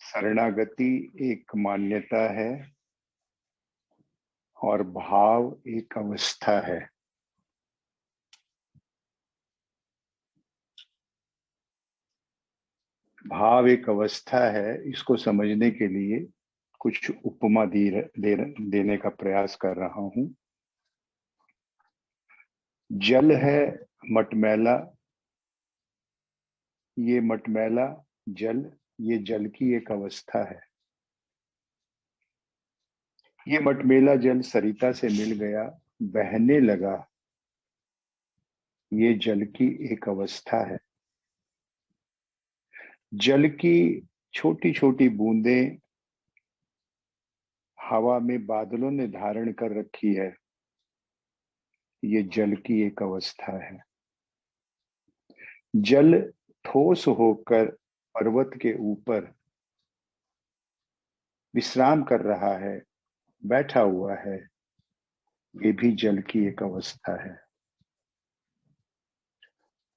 शरणागति एक मान्यता है और भाव एक अवस्था है। भाव एक अवस्था है, इसको समझने के लिए कुछ उपमा देने का प्रयास कर रहा हूं। जल है मटमैला, ये मटमैला जल, ये जल की एक अवस्था है। ये मटमैला जल सरिता से मिल गया, बहने लगा, ये जल की एक अवस्था है। जल की छोटी छोटी बूंदें हवा में बादलों ने धारण कर रखी है, ये जल की एक अवस्था है। जल ठोस होकर पर्वत के ऊपर विश्राम कर रहा है, बैठा हुआ है, ये भी जल की एक अवस्था है।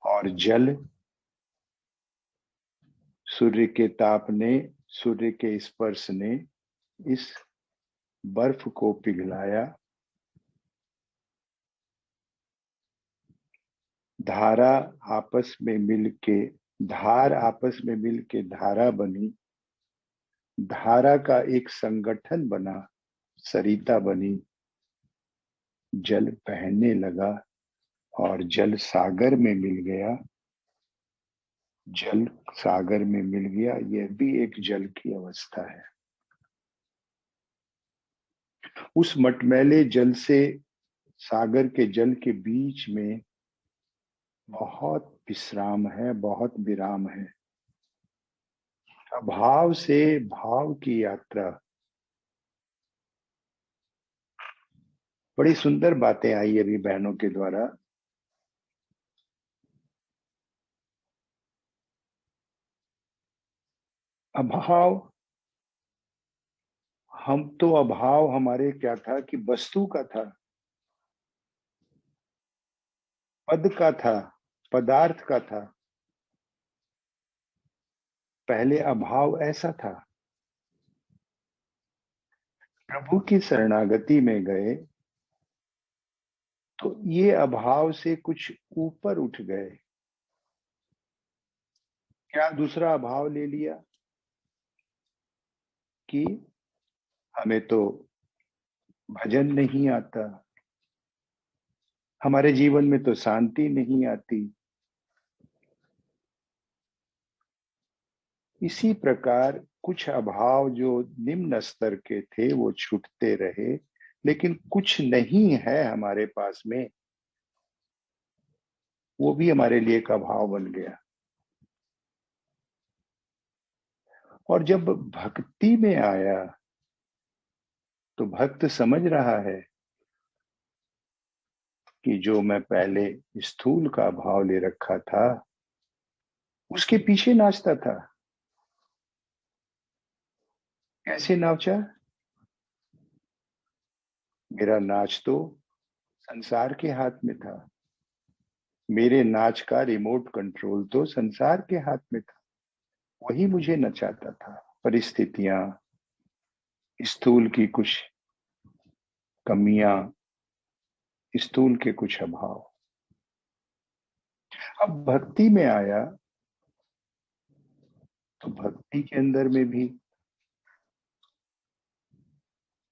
और जल सूर्य के ताप ने, सूर्य के स्पर्श ने इस बर्फ को पिघलाया, धारा आपस में मिलके, धार आपस में मिलके धारा बनी, धारा का एक संगठन बना, सरिता बनी, जल बहने लगा और जल सागर में मिल गया। जल सागर में मिल गया, यह भी एक जल की अवस्था है। उस मटमैले जल से सागर के जल के बीच में बहुत विश्राम है, बहुत विराम है। अभाव से भाव की यात्रा। बड़ी सुंदर बातें आई अभी बहनों के द्वारा। अभाव, हम तो अभाव हमारे क्या था कि वस्तु का था, पद का था, पदार्थ का था। पहले अभाव ऐसा था। प्रभु की शरणागति में गए तो ये अभाव से कुछ ऊपर उठ गए। क्या दूसरा अभाव ले लिया कि हमें तो भजन नहीं आता, हमारे जीवन में तो शांति नहीं आती। इसी प्रकार कुछ अभाव जो निम्न स्तर के थे वो छूटते रहे, लेकिन कुछ नहीं है हमारे पास में, वो भी हमारे लिए एक अभाव बन गया। और जब भक्ति में आया तो भक्त समझ रहा है कि जो मैं पहले स्थूल का भाव ले रखा था उसके पीछे नाचता था। कैसे नाचा? मेरा नाच तो संसार के हाथ में था, मेरे नाच का रिमोट कंट्रोल तो संसार के हाथ में था, वही मुझे नचाता था। परिस्थितियां, स्थूल की कुछ कमियां, स्थूल के कुछ अभाव। अब भक्ति में आया तो भक्ति के अंदर में भी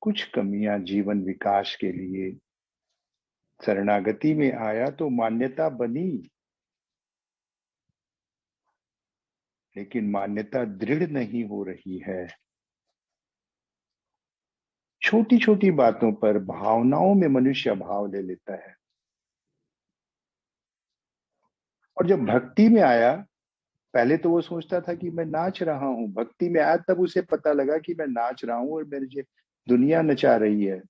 कुछ कमियां जीवन विकास के लिए। शरणागति में आया तो मान्यता बनी, लेकिन मान्यता दृढ़ नहीं हो रही है। छोटी छोटी बातों पर, भावनाओं में मनुष्य भाव ले लेता है। और जब भक्ति में आया, पहले तो वो सोचता था कि मैं नाच रहा हूं, भक्ति में आया तब उसे पता लगा कि मैं नाच रहा हूं और मेरी दुनिया नचा रही है।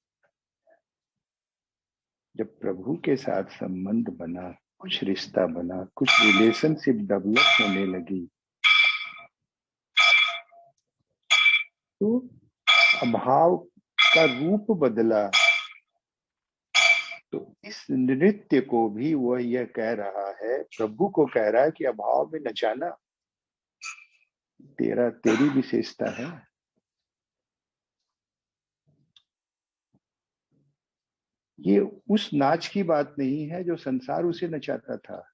जब प्रभु के साथ संबंध बना, कुछ रिश्ता बना, कुछ रिलेशनशिप डेवलप होने लगी, तो अभाव का रूप बदला। तो इस नृत्य को भी वह यह कह रहा है, प्रभु को कह रहा है कि अभाव में नचाना। तेरी विशेषता है। ये उस नाच की बात नहीं है जो संसार उसे नचाता था।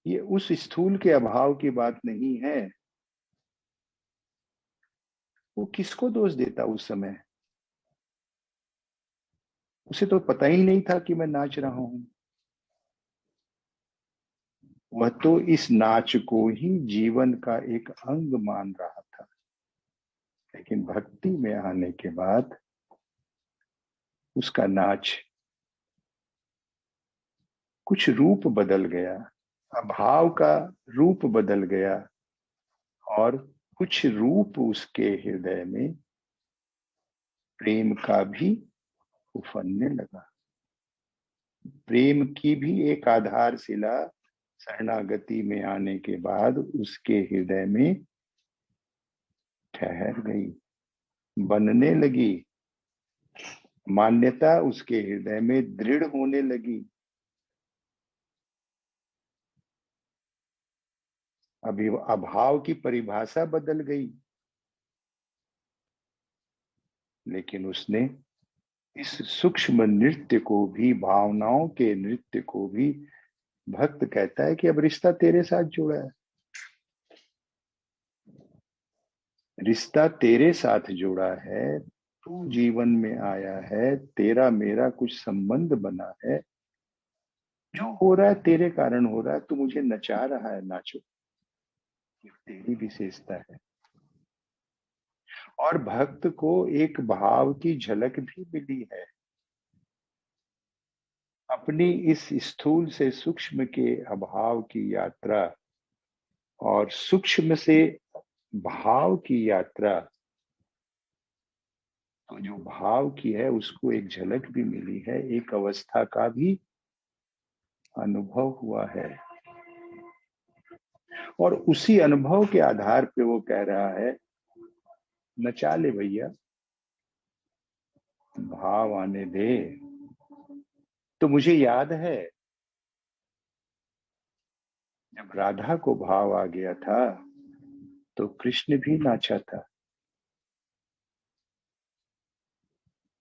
ये उस स्थूल के अभाव की बात नहीं है। वो किसको दोष देता उस समय? उसे तो पता ही नहीं था कि मैं नाच रहा हूं। वह तो इस नाच को ही जीवन का एक अंग मान रहा था। लेकिन भक्ति में आने के बाद उसका नाच कुछ रूप बदल गया, अभाव का रूप बदल गया, और कुछ रूप उसके हृदय में प्रेम का भी उफनने लगा। प्रेम की भी एक आधारशिला शरणागति में आने के बाद उसके हृदय में ठहर गई, बनने लगी। मान्यता उसके हृदय में दृढ़ होने लगी। अभी अभाव की परिभाषा बदल गई। लेकिन उसने इस सूक्ष्म नृत्य को भी, भावनाओं के नृत्य को भी, भक्त कहता है कि अब रिश्ता तेरे साथ जुड़ा है। रिश्ता तेरे साथ जुड़ा है, तू जीवन में आया है, तेरा मेरा कुछ संबंध बना है। जो हो रहा है तेरे कारण हो रहा है, तू मुझे नचा रहा है, नाचो। ये तेरी विशेषता है। और भक्त को एक भाव की झलक भी मिली है। अपनी इस स्थूल से सूक्ष्म के अभाव की यात्रा और सूक्ष्म से भाव की यात्रा, तो जो भाव की है उसको एक झलक भी मिली है, एक अवस्था का भी अनुभव हुआ है। और उसी अनुभव के आधार पे वो कह रहा है, नचा ले भैया, भाव आने दे। तो मुझे याद है जब राधा को भाव आ गया था तो कृष्ण भी नाचा था।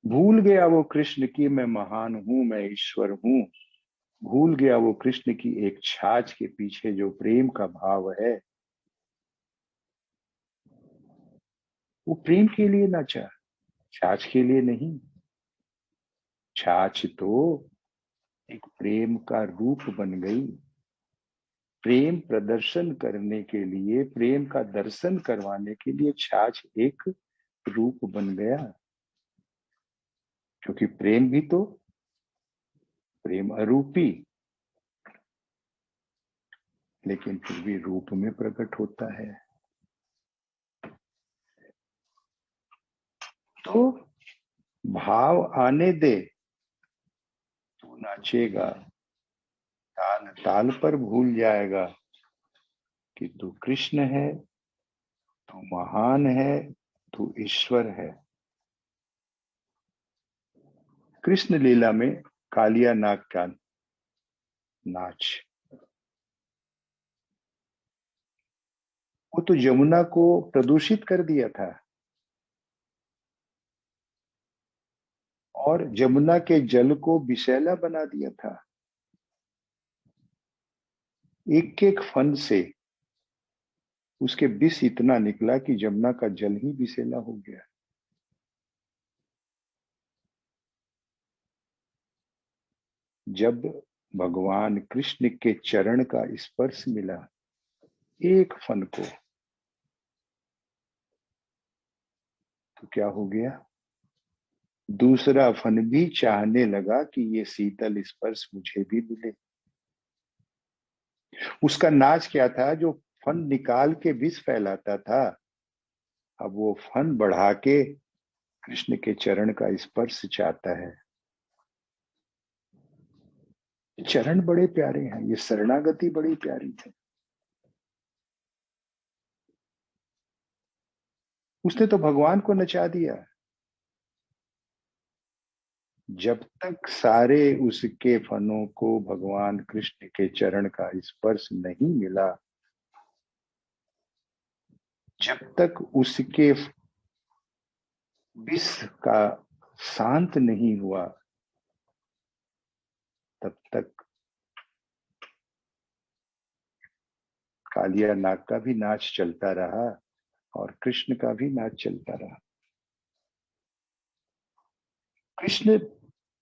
भूल गया वो कृष्ण की मैं महान हूं, मैं ईश्वर हूं। भूल गया वो कृष्ण की एक छाछ के पीछे जो प्रेम का भाव है। वो प्रेम के लिए नाचा, छाछ के लिए नहीं। छाछ तो एक प्रेम का रूप बन गई। प्रेम प्रदर्शन करने के लिए, प्रेम का दर्शन करवाने के लिए छाछ एक रूप बन गया। क्योंकि प्रेम भी तो प्रेम अरूपी, लेकिन फिर भी रूप में प्रकट होता है। तो भाव आने दे, तू नाचेगा, ताल ताल पर भूल जाएगा कि तू कृष्ण है, तू महान है, तू ईश्वर है। कृष्ण लीला में कालिया नाग का नाच, वो तो यमुना को प्रदूषित कर दिया था और यमुना के जल को विषैला बना दिया था। एक एक फन से उसके विष इतना निकला कि यमुना का जल ही विषैला हो गया। जब भगवान कृष्ण के चरण का स्पर्श मिला एक फन को, तो क्या हो गया? दूसरा फन भी चाहने लगा कि ये शीतल स्पर्श मुझे भी मिले। उसका नाच क्या था? जो फन निकाल के विष फैलाता था, अब वो फन बढ़ा के कृष्ण के चरण का स्पर्श चाहता है। चरण बड़े प्यारे हैं, ये शरणागति बड़ी प्यारी है। उसने तो भगवान को नचा दिया। जब तक सारे उसके फनों को भगवान कृष्ण के चरण का स्पर्श नहीं मिला, जब तक उसके विष का शांत नहीं हुआ तब तक कालिया नाग का भी नाच चलता रहा और कृष्ण का भी नाच चलता रहा। कृष्ण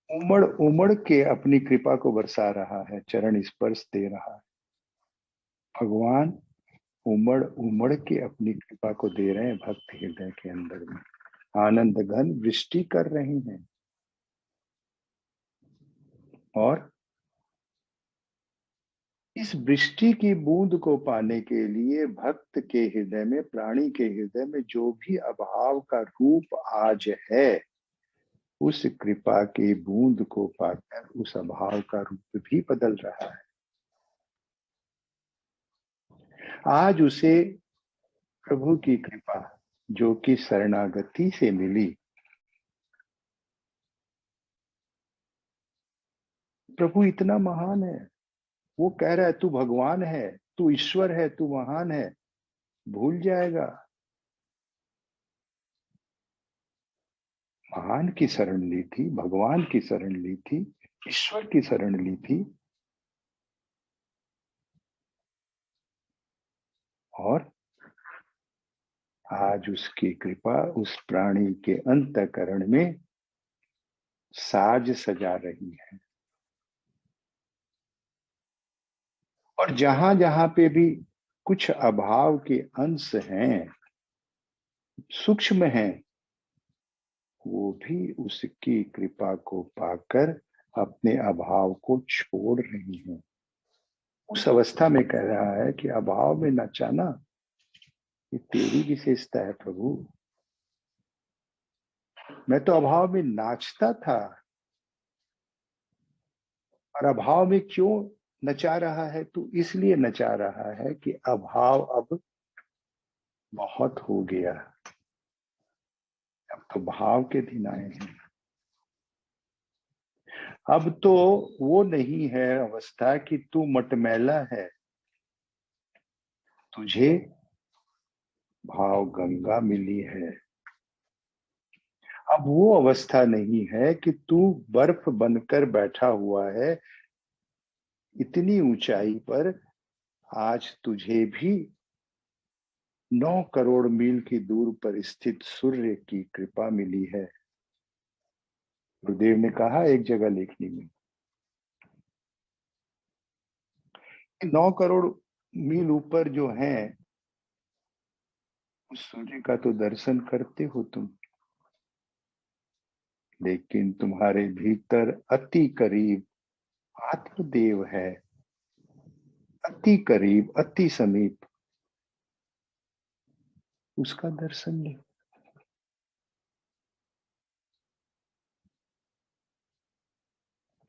उमड़ उमड़ के अपनी कृपा को बरसा रहा है, चरण स्पर्श दे रहा है। भगवान उमड़ उमड़ के अपनी कृपा को दे रहे हैं भक्त हृदय के अंदर में, आनंद घन वृष्टि कर रहे हैं। और इस वृष्टि की बूंद को पाने के लिए भक्त के हृदय में, प्राणी के हृदय में जो भी अभाव का रूप आज है, उस कृपा की बूंद को पाकर उस अभाव का रूप भी बदल रहा है। आज उसे प्रभु की कृपा जो कि शरणागति से मिली, प्रभु इतना महान है, वो कह रहा है तू भगवान है, तू ईश्वर है, तू महान है, भूल जाएगा। महान की शरण ली थी, भगवान की शरण ली थी, ईश्वर की शरण ली थी, और आज उसकी कृपा उस प्राणी के अंतःकरण में साज सजा रही है। और जहां जहां पे भी कुछ अभाव के अंश हैं, सूक्ष्म हैं, वो भी उसकी कृपा को पाकर अपने अभाव को छोड़ रही हैं। उस अवस्था में कह रहा है कि अभाव में नचाना ये तेरी विशेषता है प्रभु। मैं तो अभाव में नाचता था, और अभाव में क्यों नचा रहा है? तो इसलिए नचा रहा है कि अभाव अब बहुत हो गया, अब तो भाव के दिन आए हैं। अब तो वो नहीं है अवस्था कि तू मटमैला है, तुझे भाव गंगा मिली है। अब वो अवस्था नहीं है कि तू बर्फ बनकर बैठा हुआ है इतनी ऊंचाई पर। आज तुझे भी 9 करोड़ मील की दूर पर स्थित सूर्य की कृपा मिली है। गुरुदेव ने कहा एक जगह लेखनी में, 9 करोड़ मील ऊपर जो है उस सूर्य का तो दर्शन करते हो तुम, लेकिन तुम्हारे भीतर अति करीब आत्मदेव है, अति करीब, अति समीप, उसका दर्शन नहीं।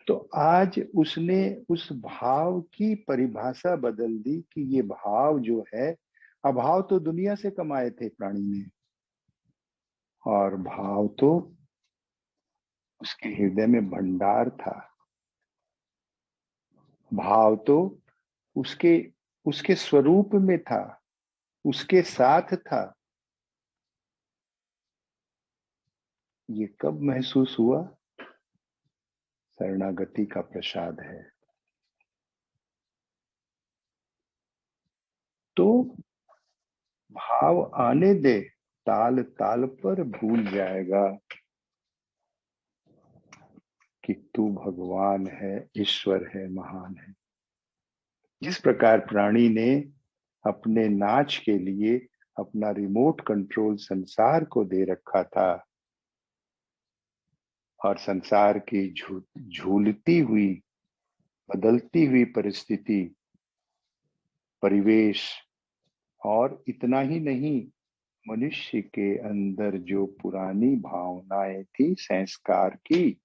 तो आज उसने उस भाव की परिभाषा बदल दी कि ये भाव जो है, अभाव तो दुनिया से कमाए थे प्राणी ने, और भाव तो उसके हृदय में भंडार था। भाव तो उसके उसके स्वरूप में था, उसके साथ था। ये कब महसूस हुआ? शरणागति का प्रसाद है। तो भाव आने दे, ताल ताल पर भूल जाएगा कि तू भगवान है, ईश्वर है, महान है। जिस प्रकार प्राणी ने अपने नाच के लिए अपना रिमोट कंट्रोल संसार को दे रखा था, और संसार की झूलती हुई, बदलती हुई परिस्थिति, परिवेश, और इतना ही नहीं, मनुष्य के अंदर जो पुरानी भावनाएं थी संस्कार की,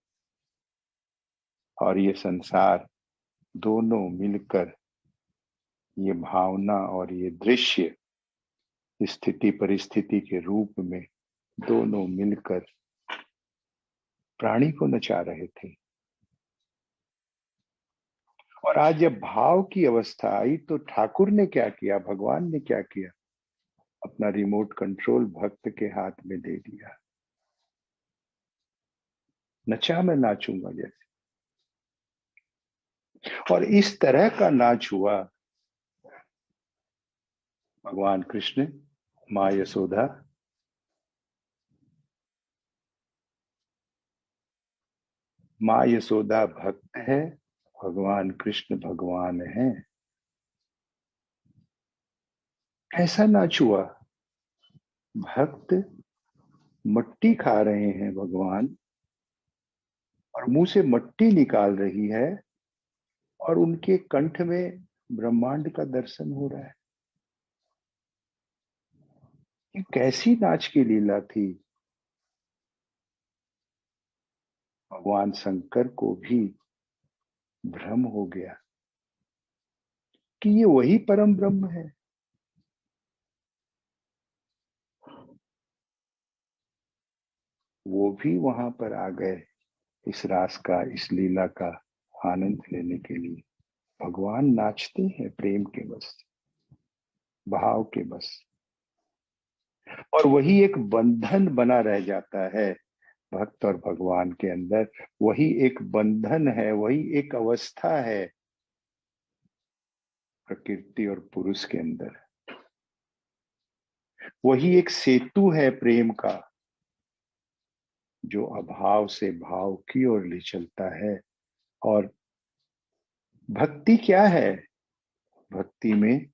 और ये संसार, दोनों मिलकर, ये भावना और ये दृश्य स्थिति परिस्थिति के रूप में दोनों मिलकर प्राणी को नचा रहे थे। और आज जब भाव की अवस्था आई तो ठाकुर ने क्या किया, भगवान ने क्या किया? अपना रिमोट कंट्रोल भक्त के हाथ में दे दिया। नचा मैं नाचूंगा जैसे, और इस तरह का नाच हुआ। भगवान कृष्ण, माँ यशोदा, माँ यशोदा भक्त है, भगवान कृष्ण भगवान है। ऐसा नाच हुआ। भक्त मट्टी खा रहे हैं भगवान, और मुंह से मट्टी निकाल रही है, और उनके कंठ में ब्रह्मांड का दर्शन हो रहा है। ये कैसी नाच की लीला थी। भगवान शंकर को भी भ्रम हो गया कि ये वही परम ब्रह्म है। वो भी वहां पर आ गए इस रास का, इस लीला का आनंद लेने के लिए। भगवान नाचते हैं प्रेम के बस, भाव के बस, और वही एक बंधन बना रह जाता है भक्त और भगवान के अंदर। वही एक बंधन है, वही एक अवस्था है प्रकृति और पुरुष के अंदर। वही एक सेतु है प्रेम का, जो अभाव से भाव की ओर ले चलता है। और भक्ति क्या है? भक्ति में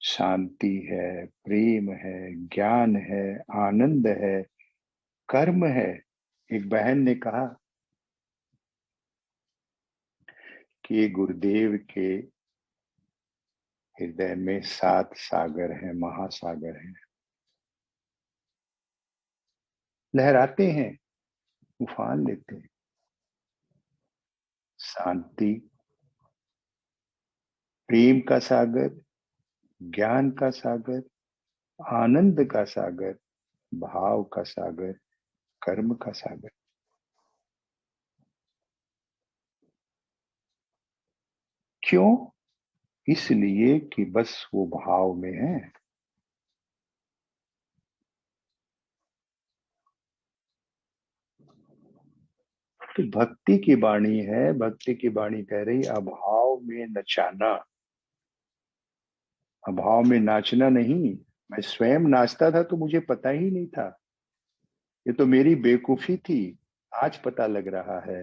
शांति है, प्रेम है, ज्ञान है, आनंद है, कर्म है। एक बहन ने कहा कि गुरुदेव के हृदय में 7 सागर हैं, महासागर हैं, लहराते हैं, उफान लेते हैं। शांति, प्रेम का सागर, ज्ञान का सागर, आनंद का सागर, भाव का सागर, कर्म का सागर। क्यों? इसलिए कि बस वो भाव में है। तो भक्ति की वाणी है, भक्ति की वाणी कह रही अभाव में नचाना, अभाव में नाचना नहीं। मैं स्वयं नाचता था तो मुझे पता ही नहीं था। ये तो मेरी बेवकूफी थी, आज पता लग रहा है।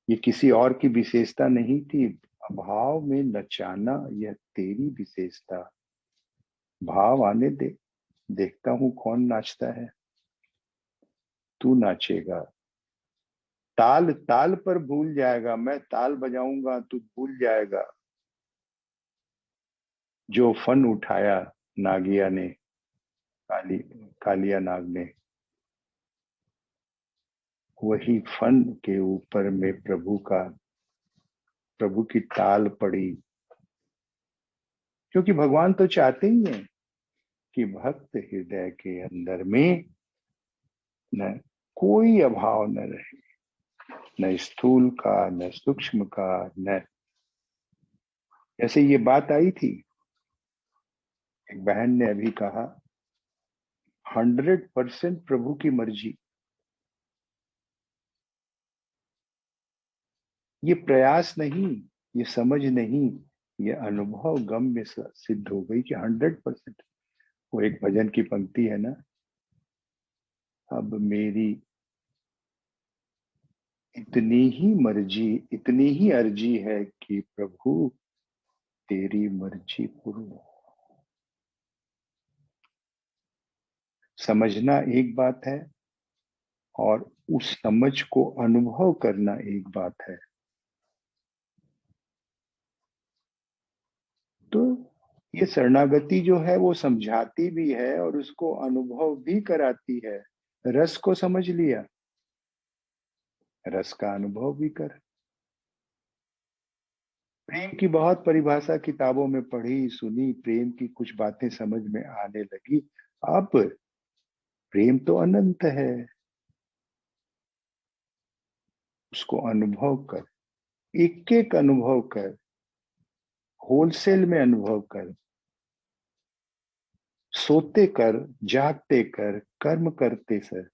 ये किसी और की विशेषता नहीं थी। अभाव में नचाना यह तेरी विशेषता। भाव आने दे, देखता हूं कौन नाचता है। तू नाचेगा, ताल ताल पर भूल जाएगा। मैं ताल बजाऊंगा, तू भूल जाएगा। जो फन उठाया नागिया ने, काली कालिया नाग ने, वही फन के ऊपर में प्रभु की ताल पड़ी। क्योंकि भगवान तो चाहते ही हैं कि भक्त हृदय के अंदर में न कोई अभाव न रहे, न स्थूल का, न सूक्ष्म का, न। जैसे ये बात आई थी, एक बहन ने अभी कहा 100% प्रभु की मर्जी। ये प्रयास नहीं, ये समझ नहीं, ये अनुभव गम्य सिद्ध हो गई कि 100%। वो एक भजन की पंक्ति है ना, अब मेरी इतनी ही मर्जी, इतनी ही अर्जी है कि प्रभु तेरी मर्जी पूर्ण हो। समझना एक बात है, और उस समझ को अनुभव करना एक बात है। तो ये शरणागति जो है वो समझाती भी है और उसको अनुभव भी कराती है। रस को समझ लिया, रस का अनुभव भी कर। प्रेम की बहुत परिभाषा किताबों में पढ़ी सुनी, प्रेम की कुछ बातें समझ में आने लगी। अब प्रेम तो अनंत है, उसको अनुभव कर, एक एक अनुभव कर, होलसेल में अनुभव कर। सोते कर, जागते कर, कर्म करते सर,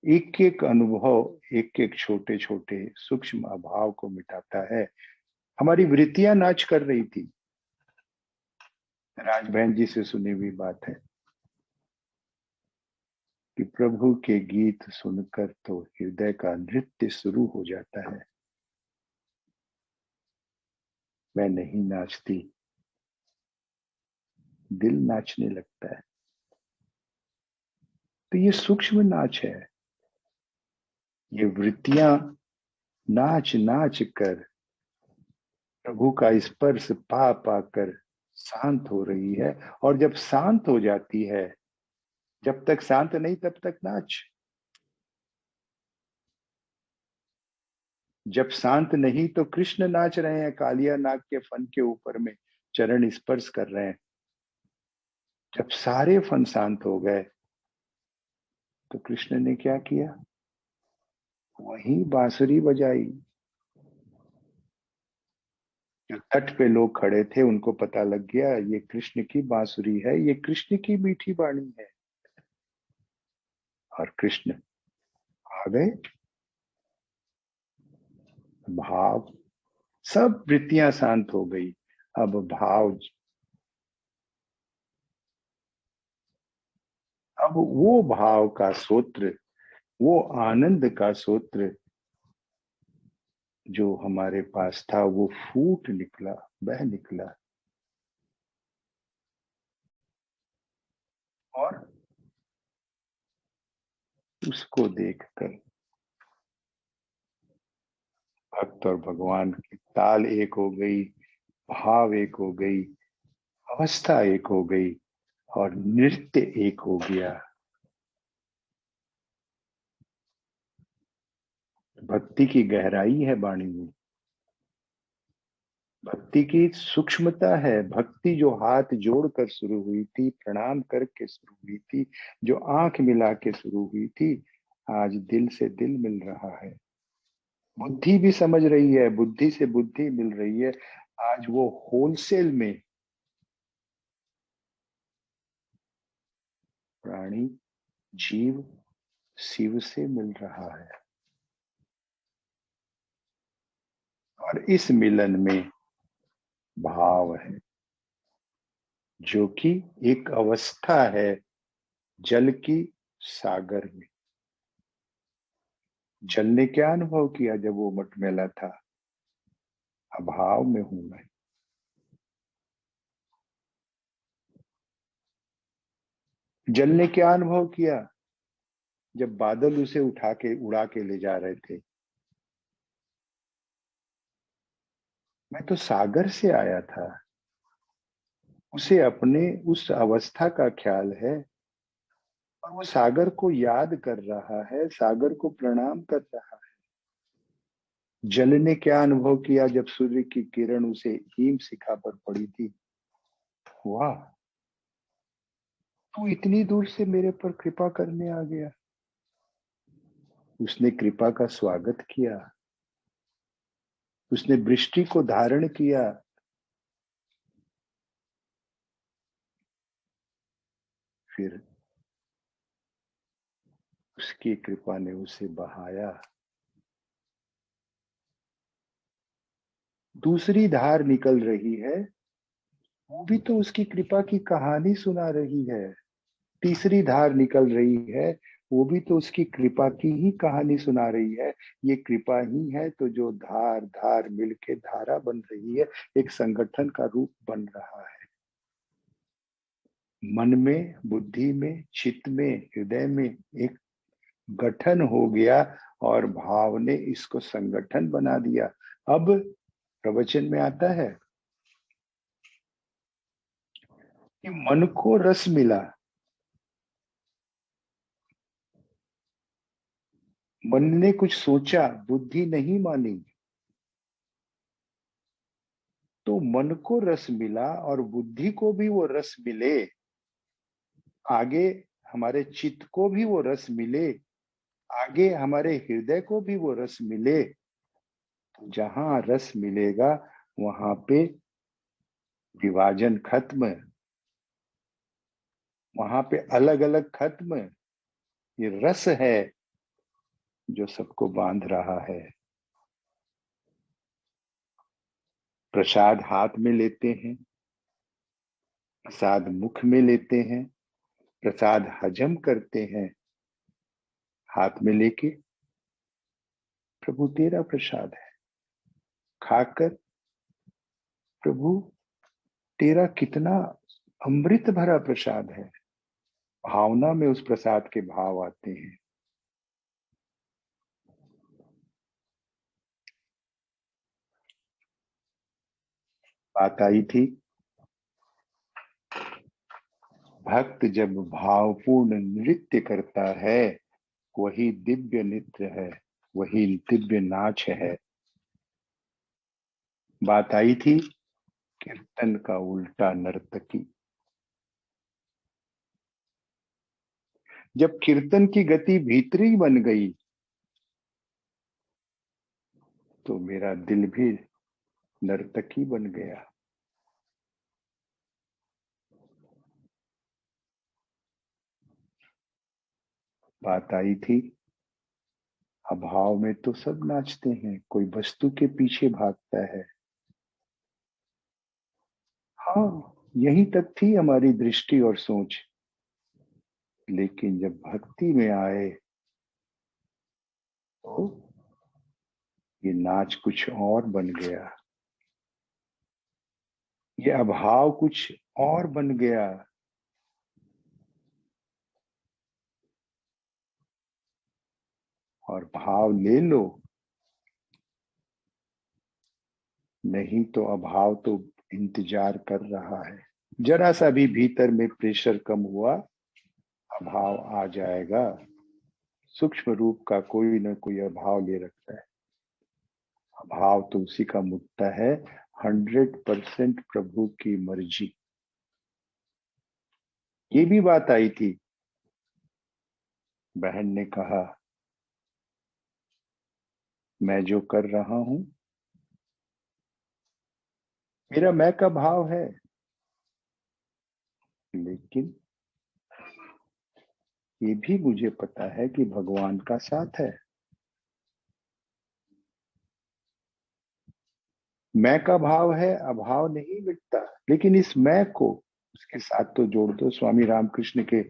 एक एक अनुभव, एक एक छोटे छोटे सूक्ष्म अभाव को मिटाता है। हमारी वृत्तियां नाच कर रही थी। राज बहन जी से सुनी हुई बात है कि प्रभु के गीत सुनकर तो हृदय का नृत्य शुरू हो जाता है। मैं नहीं नाचती, दिल नाचने लगता है। तो ये सूक्ष्म नाच है। ये वृत्तियां नाच नाच कर प्रभु का स्पर्श पा पाकर शांत हो रही है। और जब शांत हो जाती है, जब तक शांत नहीं तब तक नाच। जब शांत नहीं तो कृष्ण नाच रहे हैं कालिया नाग के फन के ऊपर में, चरण स्पर्श कर रहे हैं। जब सारे फन शांत हो गए तो कृष्ण ने क्या किया? वही बांसुरी बजाई। जो तट पे लोग खड़े थे उनको पता लग गया ये कृष्ण की बांसुरी है, ये कृष्ण की मीठी वाणी है। और कृष्ण आ गए। भाव, सब वृत्तियां शांत हो गई। अब भाव, अब वो भाव का सूत्र, वो आनंद का सूत्र जो हमारे पास था वो फूट निकला, बह निकला। और उसको देखकर भक्त और भगवान की ताल एक हो गई, भाव एक हो गई, अवस्था एक हो गई, और नृत्य एक हो गया। भक्ति की गहराई है वाणी में, भक्ति की सूक्ष्मता है। भक्ति जो हाथ जोड़कर शुरू हुई थी, प्रणाम करके शुरू हुई थी, जो आंख मिला के शुरू हुई थी, आज दिल से दिल मिल रहा है। बुद्धि भी समझ रही है, बुद्धि से बुद्धि मिल रही है। आज वो होलसेल में प्राणी, जीव, शिव से मिल रहा है। और इस मिलन में भाव है, जो कि एक अवस्था है जल की सागर में। जल ने क्या अनुभव किया जब वो मटमैला था? अभाव में हूं मैं। जल ने क्या अनुभव किया जब बादल उसे उठा के उड़ा के ले जा रहे थे? मैं तो सागर से आया था। उसे अपने उस अवस्था का ख्याल है, और वो सागर को याद कर रहा है, सागर को प्रणाम कर रहा है। जल ने क्या अनुभव किया जब सूर्य की किरण उसे हिम शिखा पर पड़ी थी? वाह, तू इतनी दूर से मेरे पर कृपा करने आ गया। उसने कृपा का स्वागत किया, उसने वृष्टि को धारण किया। फिर उसकी कृपा ने उसे बहाया। दूसरी धार निकल रही है, वो भी तो उसकी कृपा की कहानी सुना रही है। तीसरी धार निकल रही है, वो भी तो उसकी कृपा की ही कहानी सुना रही है। ये कृपा ही है तो जो धार धार मिलके धारा बन रही है, एक संगठन का रूप बन रहा है। मन में, बुद्धि में, चित्त में, हृदय में एक गठन हो गया, और भाव ने इसको संगठन बना दिया। अब प्रवचन में आता है कि मन को रस मिला। मन ने कुछ सोचा, बुद्धि नहीं मानी, तो मन को रस मिला और बुद्धि को भी वो रस मिले। आगे हमारे चित्त को भी वो रस मिले, आगे हमारे हृदय को भी वो रस मिले। जहां रस मिलेगा वहां पे विभाजन खत्म, वहां पे अलग अलग खत्म। ये रस है जो सबको बांध रहा है। प्रसाद हाथ में लेते हैं, प्रसाद मुख में लेते हैं, प्रसाद हजम करते हैं हाथ में लेके। प्रभु तेरा प्रसाद है, खाकर प्रभु तेरा कितना अमृत भरा प्रसाद है। भावना में उस प्रसाद के भाव आते हैं। बात आई थी, भक्त जब भावपूर्ण नृत्य करता है, वही दिव्य नृत्य है, वही दिव्य नाच है। बात आई थी कीर्तन का उल्टा नर्तकी। जब कीर्तन की गति भीतरी बन गई तो मेरा दिल भी नर्तकी बन गया। बात आई थी, अभाव में तो सब नाचते हैं, कोई वस्तु के पीछे भागता है। हाँ, यहीं तक थी हमारी दृष्टि और सोच। लेकिन जब भक्ति में आए तो ये नाच कुछ और बन गया, ये अभाव कुछ और बन गया। और भाव ले लो, नहीं तो अभाव तो इंतजार कर रहा है। जरा सा भी भीतर में प्रेशर कम हुआ, अभाव आ जाएगा। सूक्ष्म रूप का कोई ना कोई अभाव ले रखता है। अभाव तो उसी का मुद्दा है, 100% प्रभु की मर्जी। ये भी बात आई थी, बहन ने कहा मैं जो कर रहा हूं मेरा मैं का भाव है, लेकिन ये भी मुझे पता है कि भगवान का साथ है। मैं का भाव है, अभाव नहीं मिटता। लेकिन इस मैं को उसके साथ तो जोड़ दो। स्वामी रामकृष्ण के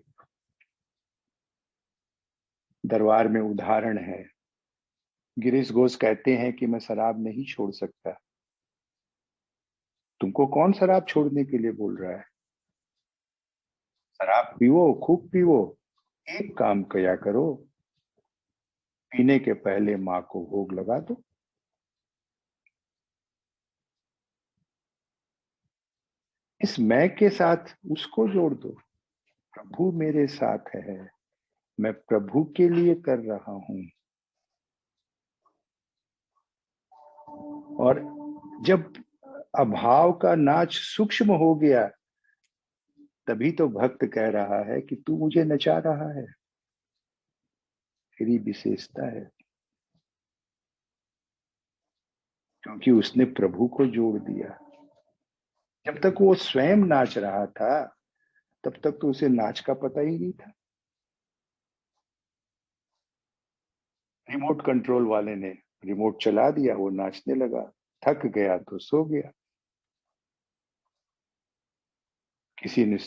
दरबार में उदाहरण है, गिरीश घोष कहते हैं कि मैं शराब नहीं छोड़ सकता। तुमको कौन शराब छोड़ने के लिए बोल रहा है? शराब पीवो, खूब पीवो। एक काम किया करो, पीने के पहले माँ को भोग लगा दो। इस मैं के साथ उसको जोड़ दो, प्रभु मेरे साथ है, मैं प्रभु के लिए कर रहा हूं। और जब अभाव का नाच सूक्ष्म हो गया, तभी तो भक्त कह रहा है कि तू मुझे नचा रहा है। तेरी विशेषता है, क्योंकि उसने प्रभु को जोड़ दिया। जब तक वो स्वयं नाच रहा था तब तक तो उसे नाच का पता ही नहीं था। रिमोट कंट्रोल वाले ने रिमोट चला दिया, वो नाचने लगा। थक गया तो सो गया। किसी ने,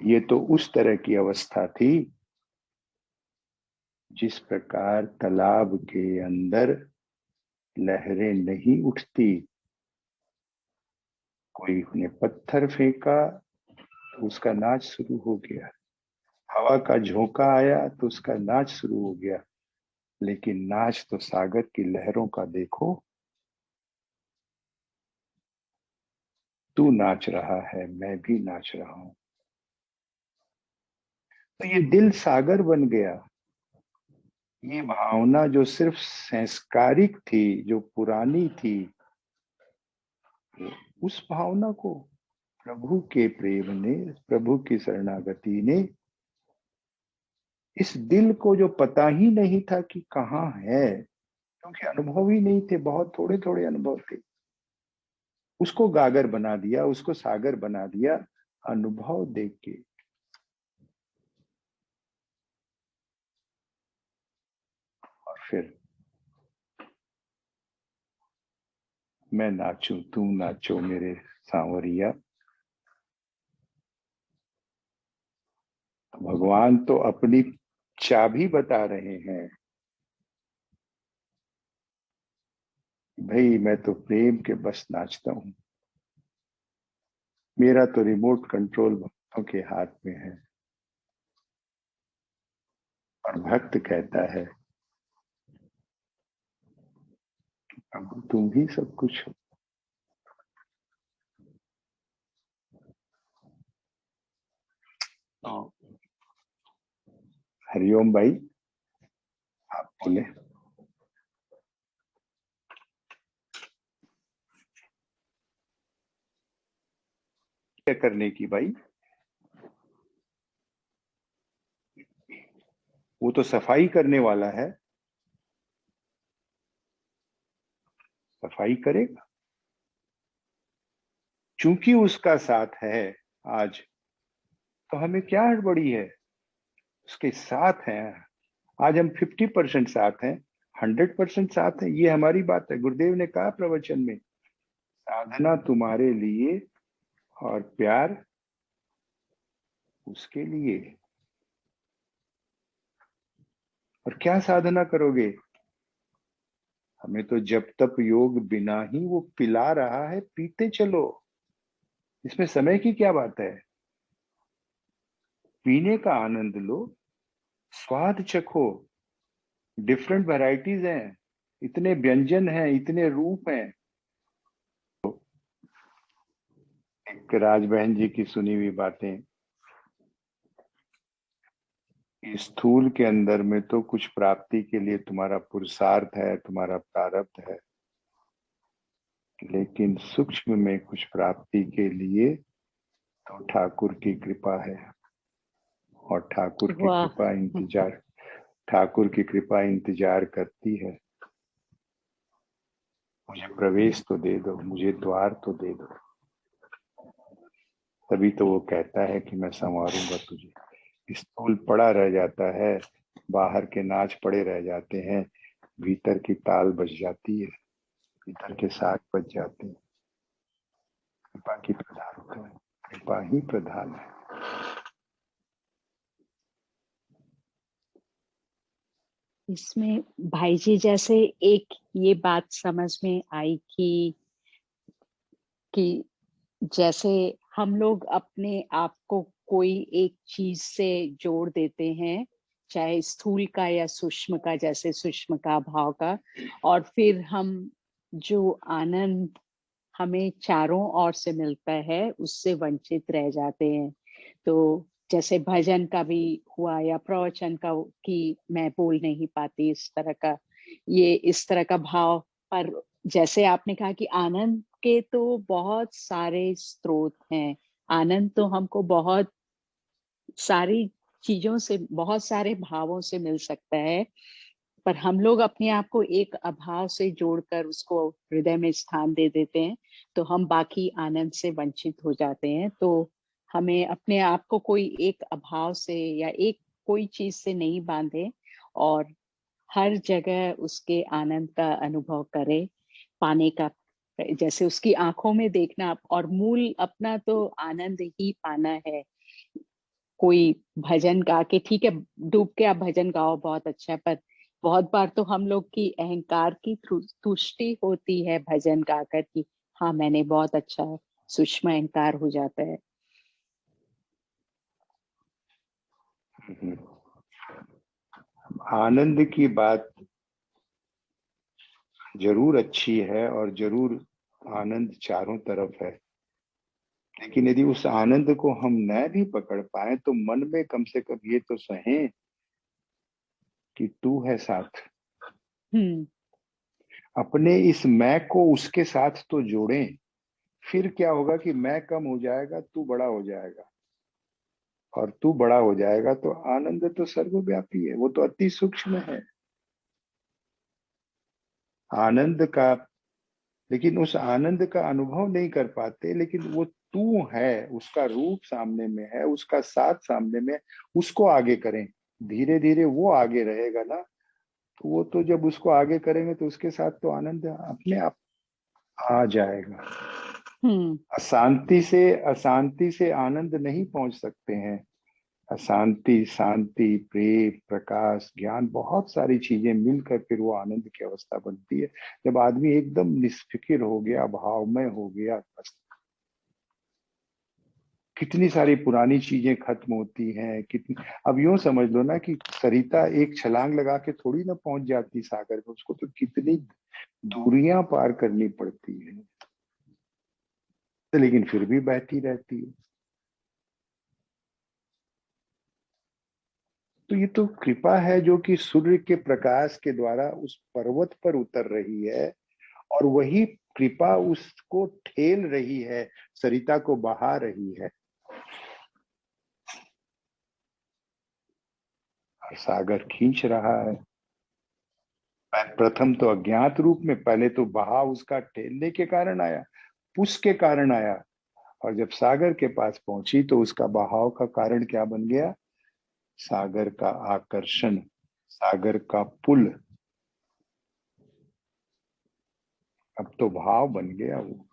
ये तो उस तरह की अवस्था थी जिस प्रकार तालाब के अंदर लहरें नहीं उठती। कोई ने पत्थर फेंका तो उसका नाच शुरू हो गया, हवा का झोंका आया तो उसका नाच शुरू हो गया। लेकिन नाच तो सागर की लहरों का देखो। तू नाच रहा है, मैं भी नाच रहा हूं। तो ये दिल सागर बन गया। ये भावना जो सिर्फ संस्कारिक थी, जो पुरानी थी, उस भावना को प्रभु के प्रेम ने, प्रभु की शरणागति ने, इस दिल को जो पता ही नहीं था कि कहाँ है, क्योंकि अनुभव ही नहीं थे, बहुत थोड़े थोड़े अनुभव थे, उसको गागर बना दिया, उसको सागर बना दिया अनुभव देख के। और फिर मैं नाचूं तुम नाचो मेरे सांवरिया। भगवान तो अपनी चाबी बता रहे हैं, भाई मैं तो प्रेम के बस नाचता हूं, मेरा तो रिमोट कंट्रोल भक्तों के हाथ में है। और भक्त कहता है प्रभु तुम ही सब कुछ हो। हरिओम भाई, आप बोले। क्या करने की भाई? वो तो सफाई करने वाला है, सफाई करेगा। चूंकि उसका साथ है आज, तो हमें क्या हड़बड़ी है? उसके साथ हैं। आज हम 50% साथ हैं, 100% साथ हैं, ये हमारी बात है। गुरुदेव ने कहा प्रवचन में, साधना तुम्हारे लिए और प्यार उसके लिए। और क्या साधना करोगे? हमें तो जब तक योग बिना ही वो पिला रहा है, पीते चलो। इसमें समय की क्या बात है? पीने का आनंद लो, स्वाद चखो। डिफरेंट वैरायटीज हैं, इतने व्यंजन हैं, इतने रूप हैं। एक राज बहन जी की सुनी हुई बातें, स्थूल के अंदर में तो कुछ प्राप्ति के लिए तुम्हारा पुरुषार्थ है, तुम्हारा प्रारब्ध है, लेकिन सूक्ष्म में कुछ प्राप्ति के लिए तो ठाकुर की कृपा है। और वाह। ठाकुर की कृपा इंतजार करती है। मुझे प्रवेश तो दे दो, मुझे द्वार तो दे दो। तभी तो वो कहता है कि मैं संवारूंगा तुझे। स्थूल पड़ा रह जाता है, बाहर के नाच पड़े रह जाते हैं, भीतर की ताल बज जाती है, भीतर के साग बज जाते हैं। कृपा की प्रधान है, कृपा ही प्रधान है। इसमें भाई जी जैसे एक ये बात समझ में आई कि जैसे हम लोग अपने आप को कोई एक चीज से जोड़ देते हैं, चाहे स्थूल का या सूक्ष्म का, जैसे सूक्ष्म का भाव का, और फिर हम जो आनंद हमें चारों ओर से मिलता है उससे वंचित रह जाते हैं। तो जैसे भजन का भी हुआ या प्रवचन का, कि मैं बोल नहीं पाती, इस तरह का, ये इस तरह का भाव। पर जैसे आपने कहा कि आनंद के तो बहुत सारे स्रोत हैं, आनंद तो हमको बहुत सारी चीजों से, बहुत सारे भावों से मिल सकता है। पर हम लोग अपने आप को एक अभाव से जोड़कर उसको हृदय में स्थान दे देते हैं, तो हम बाकी आनंद से वंचित हो जाते हैं। तो हमें अपने आप को कोई एक अभाव से या एक कोई चीज से नहीं बांधे, और हर जगह उसके आनंद का अनुभव करे, पाने का। जैसे उसकी आंखों में देखना, और मूल अपना तो आनंद ही पाना है। कोई भजन गा के, ठीक है, डूब के आप भजन गाओ, बहुत अच्छा है, पर बहुत बार तो हम लोग की अहंकार की तुष्टि होती है भजन गाकर की, हाँ मैंने बहुत अच्छा है, सूक्ष्म अहंकार हो जाता है। आनंद की बात जरूर अच्छी है, और जरूर आनंद चारों तरफ है। लेकिन यदि उस आनंद को हम न भी पकड़ पाए, तो मन में कम से कम ये तो सहें कि तू है साथ। हम्म। अपने इस मैं को उसके साथ तो जोड़ें। फिर क्या होगा कि मैं कम हो जाएगा, तू बड़ा हो जाएगा। और तू बड़ा हो जाएगा तो आनंद तो सर्वव्यापी है, वो तो अति सूक्ष्म है। आनंद का लेकिन उस आनंद का अनुभव नहीं कर पाते। लेकिन वो तू है, उसका रूप सामने में है, उसका साथ सामने में, उसको आगे करें। धीरे धीरे वो आगे रहेगा ना, तो वो तो जब उसको आगे करेंगे तो उसके साथ तो आनंद अपने आप आ जाएगा। हम्म। अशांति से आनंद नहीं पहुंच सकते हैं। अशांति, शांति, प्रेम, प्रकाश, ज्ञान, बहुत सारी चीजें मिलकर फिर वो आनंद की अवस्था बनती है। जब आदमी एकदम निष्फिक्र हो गया, भावमय हो गया, बस कितनी सारी पुरानी चीजें खत्म होती हैं। कितनी, अब यूं समझ लो ना कि सरिता एक छलांग लगा के थोड़ी ना पहुंच जाती सागर में, उसको तो कितनी दूरियां पार करनी पड़ती है, लेकिन फिर भी बहती रहती है। तो ये तो कृपा है जो कि सूर्य के प्रकाश के द्वारा उस पर्वत पर उतर रही है, और वही कृपा उसको ठेल रही है, सरिता को बहा रही है। और सागर खींच रहा है। प्रथम तो अज्ञात रूप में, पहले तो बहाव उसका ठेलने के कारण आया, पुश के कारण आया, और जब सागर के पास पहुंची तो उसका बहाव का कारण क्या बन गया? सागर का आकर्षण, सागर का पुल। अब तो भाव बन गया वो।